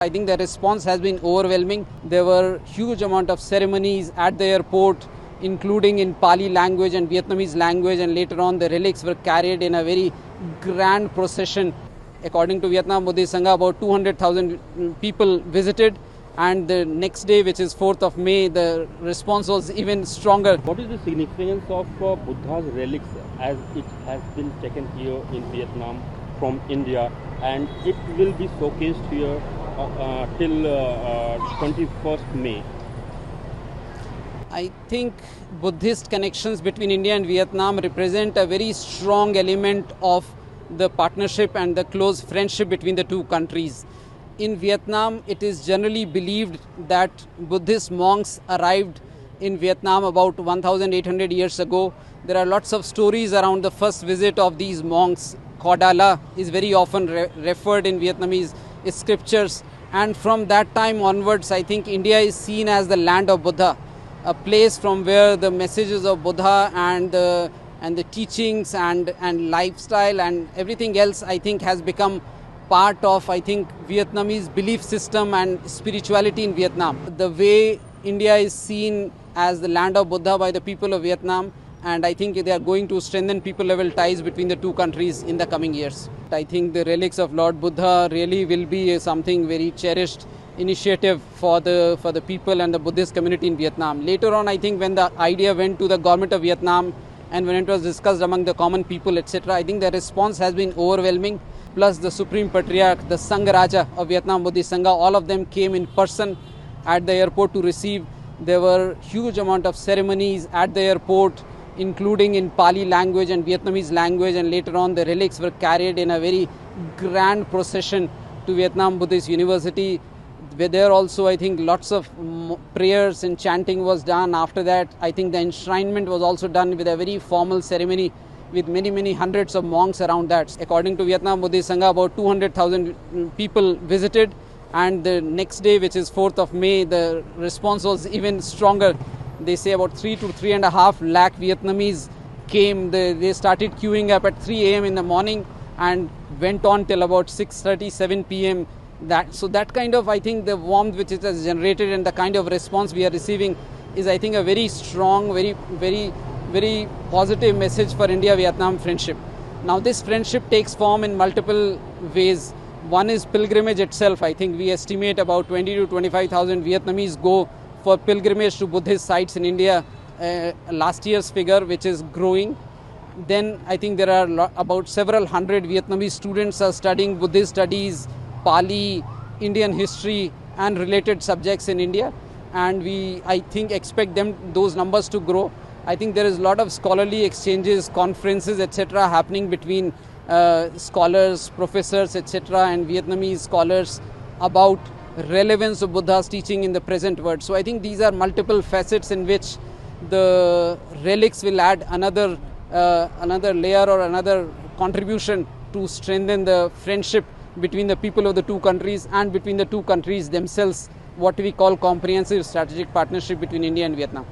I think the response has been overwhelming. There were huge amount of ceremonies at the airport, including in Pali language and Vietnamese language, and later on the relics were carried in a very grand procession. According to Vietnam Buddhist Sangha, about 200,000 people visited, and the next day, which is 4th of May, the response was even stronger. What is the significance of Buddha's relics as it has been taken here in Vietnam from India, and it will be showcased here till 21st May? I think Buddhist connections between India and Vietnam represent a very strong element of the partnership and the close friendship between the two countries. In Vietnam, it is generally believed that Buddhist monks arrived in Vietnam about 1,800 years ago. There are lots of stories around the first visit of these monks. Kodala is very often referred in Vietnamese scriptures, and from that time onwards, I think India is seen as the land of Buddha, a place from where the messages of Buddha and the teachings and lifestyle and everything else, I think, has become part of, I think, Vietnamese belief system and spirituality in Vietnam. The way India is seen as the land of Buddha by the people of Vietnam, and I think they are going to strengthen people-level ties between the two countries in the coming years. I think the relics of Lord Buddha really will be something very cherished initiative for the people and the Buddhist community in Vietnam. Later on, I think when the idea went to the government of Vietnam and when it was discussed among the common people, etc., I think the response has been overwhelming. Plus the Supreme Patriarch, the Sangh Raja of Vietnam Buddhist Sangha, all of them came in person at the airport to receive. There were huge amount of ceremonies at the airport, including in Pali language and Vietnamese language, and later on the relics were carried in a very grand procession to Vietnam Buddhist University. There also, I think, lots of prayers and chanting was done. After that, I think the enshrinement was also done with a very formal ceremony with many hundreds of monks around that. According to Vietnam Buddhist Sangha, about 200,000 people visited, and the next day, which is 4th of May, the response was even stronger. They say about 3 to 3.5 lakh Vietnamese came. They started queuing up at 3 a.m. in the morning and went on till about 6:30, 7 p.m. That kind of, I think, the warmth which it has generated and the kind of response we are receiving is, I think, a very strong, very positive message for India-Vietnam friendship. Now this friendship takes form in multiple ways. One is pilgrimage itself. I think we estimate about 20 to 25,000 Vietnamese go for pilgrimage to Buddhist sites in India. Last year's figure, which is growing. Then I think there are about several hundred Vietnamese students are studying Buddhist studies, Pali, Indian history and related subjects in India, and we, I think, expect those numbers to grow. I think there is a lot of scholarly exchanges, conferences, etc. happening between scholars, professors, etc. and Vietnamese scholars about relevance of Buddha's teaching in the present world. So I think these are multiple facets in which the relics will add another layer or another contribution to strengthen the friendship between the people of the two countries and between the two countries themselves, what we call comprehensive strategic partnership between India and Vietnam.